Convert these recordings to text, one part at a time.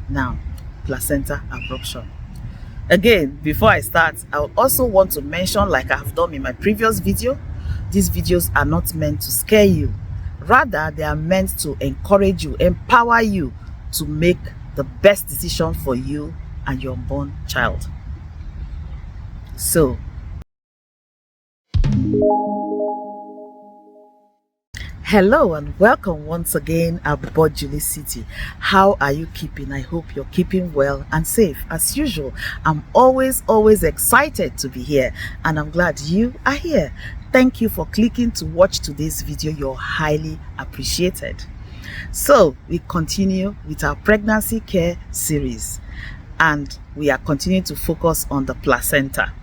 Now, placenta abruption. Again, before I start, I also want to mention, like I have done in my previous video, these videos are not meant to scare you. Rather, they are meant to encourage you, empower you to make the best decision for you and your unborn child. So, hello and welcome once again aboard JulieCity. How are you keeping? I hope you're keeping well and safe. As usual, I'm always excited to be here, and I'm glad you are here. Thank you for clicking to watch today's video. You're highly appreciated. So we continue with our pregnancy care series, and we are continuing to focus on the placenta.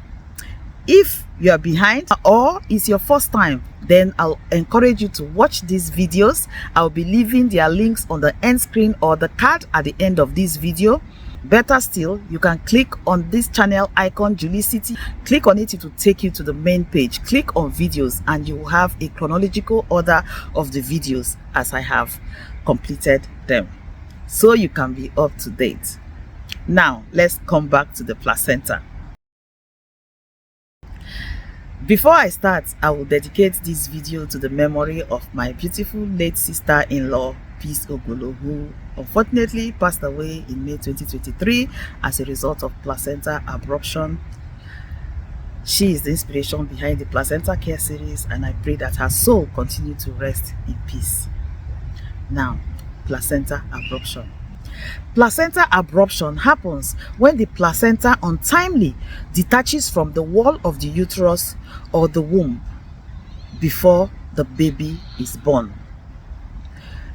If you are behind or it's your first time, then I'll encourage you to watch these videos. I'll be leaving their links on the end screen or the card at the end of this video. Better still, you can click on this channel icon, JulieCity. Click on it, it will take you to the main page. Click on videos and you will have a chronological order of the videos as I have completed them, so you can be up to date. Now, let's come back to the placenta. Before I start, I will dedicate this video to the memory of my beautiful late sister-in-law, Peace Ogolo, who unfortunately passed away in May 2023 as a result of placenta abruption. She is the inspiration behind the placenta care series, and I pray that her soul continue to rest in peace. Now, placenta abruption. Placenta abruption happens when the placenta untimely detaches from the wall of the uterus or the womb before the baby is born.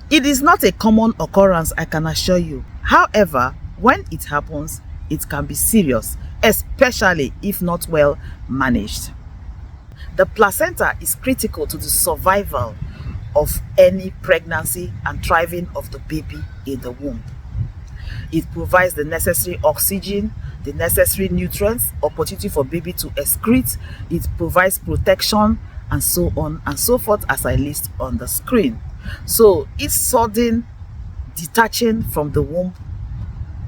It is not a common occurrence, I can assure you. However, when it happens, it can be serious, especially if not well managed. The placenta is critical to the survival of any pregnancy and thriving of the baby in the womb. It provides the necessary oxygen, the necessary nutrients, opportunity for baby to excrete. It provides protection, and so on and so forth, as I list on the screen. So its sudden detaching from the womb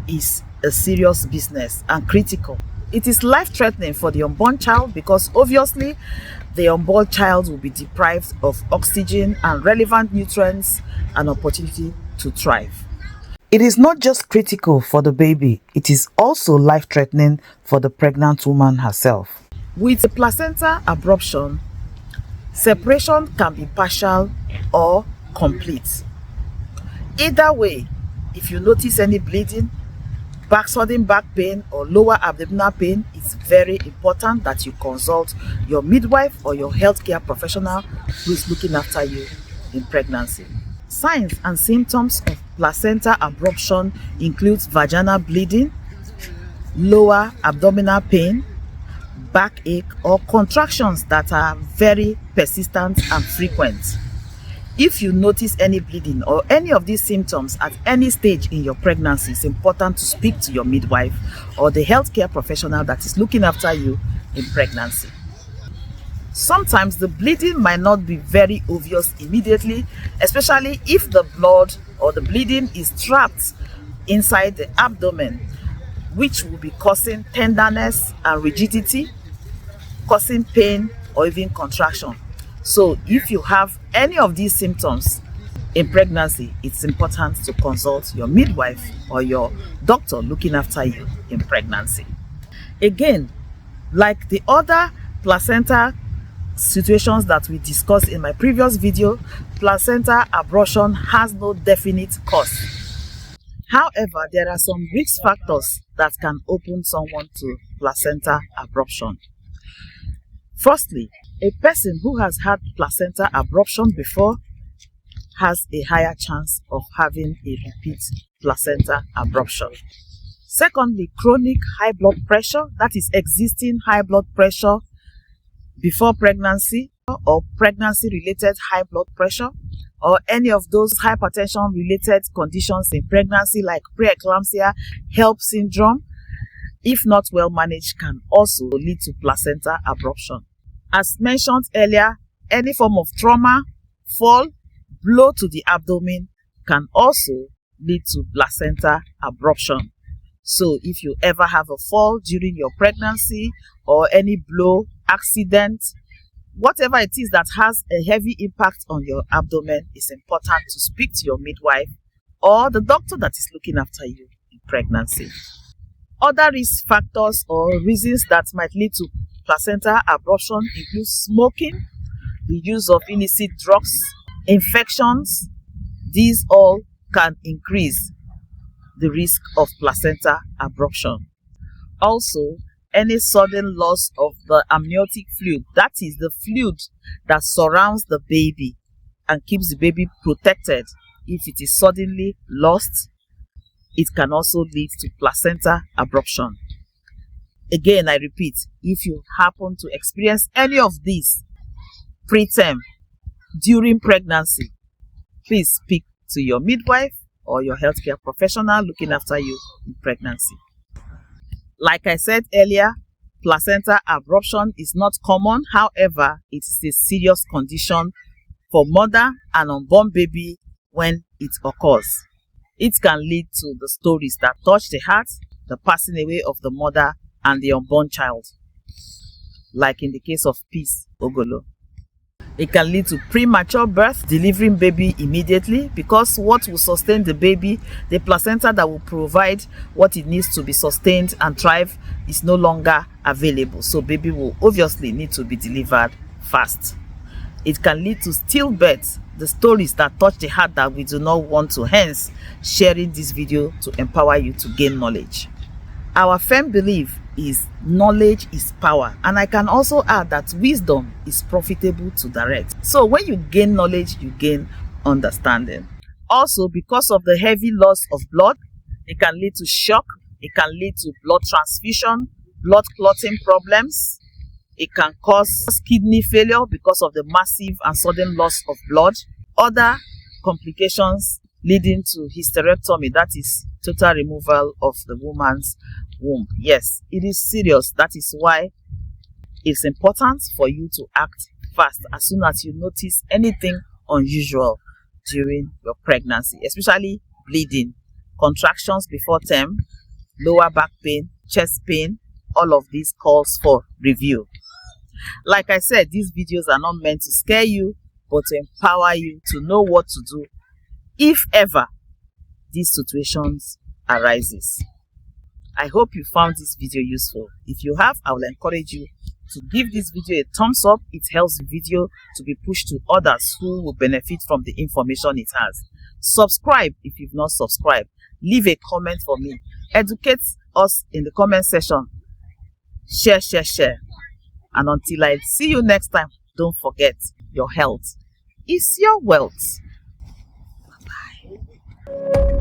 is a serious business and critical. It is life-threatening for the unborn child, because obviously the unborn child will be deprived of oxygen and relevant nutrients and opportunity to thrive. It is not just critical for the baby, it is also life-threatening for the pregnant woman herself. With the placenta abruption, separation can be partial or complete. Either way, if you notice any bleeding, sudden back pain or lower abdominal pain, it's very important that you consult your midwife or your healthcare professional who is looking after you in pregnancy. Signs and symptoms of placenta abruption includes vaginal bleeding, lower abdominal pain, backache, or contractions that are very persistent and frequent. If you notice any bleeding or any of these symptoms at any stage in your pregnancy, it's important to speak to your midwife or the healthcare professional that is looking after you in pregnancy. Sometimes the bleeding might not be very obvious immediately, especially if the blood or the bleeding is trapped inside the abdomen, which will be causing tenderness and rigidity, causing pain or even contraction. So if you have any of these symptoms in pregnancy, it's important to consult your midwife or your doctor looking after you in pregnancy. Again, like the other placenta situations that we discussed in my previous video, placenta abruption has no definite cause. However, there are some risk factors that can open someone to placenta abruption. Firstly, a person who has had placenta abruption before has a higher chance of having a repeat placenta abruption. Secondly, chronic high blood pressure, that is existing high blood pressure before pregnancy, or pregnancy-related high blood pressure, or any of those hypertension-related conditions in pregnancy like preeclampsia, HELLP syndrome, if not well managed, can also lead to placenta abruption. As mentioned earlier, any form of trauma, fall, blow to the abdomen can also lead to placenta abruption. So if you ever have a fall during your pregnancy or any blow, accident, whatever it is that has a heavy impact on your abdomen, it's important to speak to your midwife or the doctor that is looking after you in pregnancy. Other risk factors or reasons that might lead to placenta abruption include smoking, the use of illicit drugs, infections. These all can increase the risk of placenta abruption. Also, any sudden loss of the amniotic fluid, that is the fluid that surrounds the baby and keeps the baby protected. If it is suddenly lost, it can also lead to placenta abruption. Again, I repeat, if you happen to experience any of these preterm, during pregnancy, please speak to your midwife or your healthcare professional looking after you in pregnancy. Like I said earlier, placenta abruption is not common. However, it is a serious condition for mother and unborn baby when it occurs. It can lead to the stories that touch the heart, the passing away of the mother and the unborn child, like in the case of Peace Ogolo. It can lead to premature birth, delivering baby immediately, because what will sustain the baby, the placenta that will provide what it needs to be sustained and thrive, is no longer available. So baby will obviously need to be delivered fast. It can lead to stillbirth, the stories that touch the heart that we do not want to, hence sharing this video to empower you to gain knowledge. Our firm belief is knowledge is power, and I can also add that wisdom is profitable to direct. So when you gain knowledge, you gain understanding. Also, because of the heavy loss of blood, it can lead to shock, it can lead to blood transfusion, blood clotting problems. It can cause kidney failure because of the massive and sudden loss of blood. Other complications leading to hysterectomy, that is total removal of the woman's womb. Yes, it is serious. That is why it's important for you to act fast as soon as you notice anything unusual during your pregnancy, especially bleeding, contractions before term, lower back pain, chest pain. All of these calls for review. Like I said, these videos are not meant to scare you, but to empower you to know what to do if ever these situations arises. I hope you found this video useful. If you have, I will encourage you to give this video a thumbs up. It helps the video to be pushed to others who will benefit from the information it has. Subscribe if you've not subscribed. Leave a comment for me. Educate us in the comment section. Share. And until I see you next time, don't forget, your health is your wealth. Bye-bye.